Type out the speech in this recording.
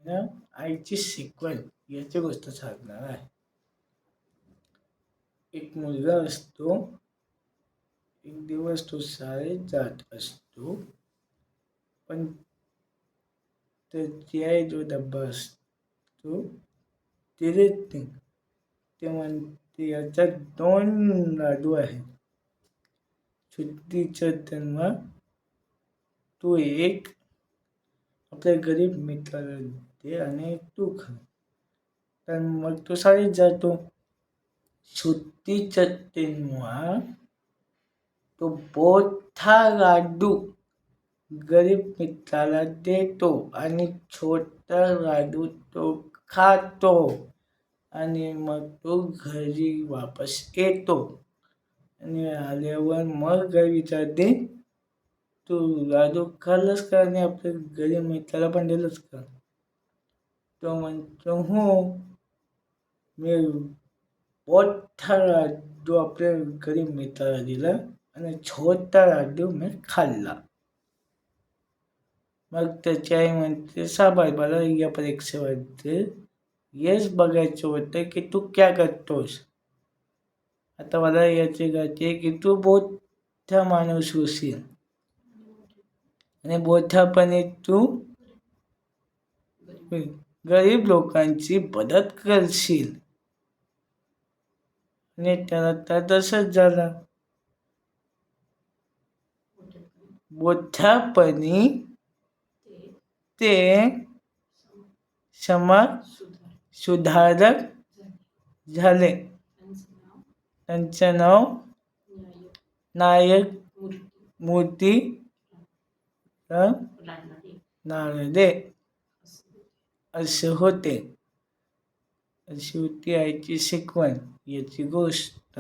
ना आईची शिकवण याची गोष्ट सांगणार आहे. एक मुलगा असतो. एक दिवस तो शाळेत जात असतो, पण त्याची आई जो डब्बा असतो ते देत नाही. ते म्हणते याच्यात 2 लाडू आहेत. सुट्टीच्या तेव्हा तू एक आपल्या गरीब मित्राला दे आणि तू खा. तर मग तो शाळेत जातो. सुट्टीच्या तेव्हा तो मोठा लाडू गरीब मित्राला देतो आणि छोटा लाडू तो खातो आणि मग तो घरी वापस येतो. आणि आल्यावर मग आई विचारते, तू लाडू खाल्लास का आणि आपल्या गरीब मित्राला पण दिलंस का? तो म्हणतो हो, मी मोठा लाडू आपल्या गरीब मित्राला दिला आणि छोटा लाडू मी खाल्ला. मग त्याची आई म्हणते, शाबास, मला या परीक्षेमध्ये हेच बघायचं होतं की तू क्या करतोस. आता मला याची गरज की तू मोठा माणूस होशील आणि मोठ्यापणे तू गरीब लोकांची मदत करशील. आणि त्याला तर तसंच झालं. मोठ्यापणी ते समाज सुधारक झाले. त्यांचं नाव नायक मूर्ती नारदे असे होते. अशी होती आईची शिकवण याची गोष्ट.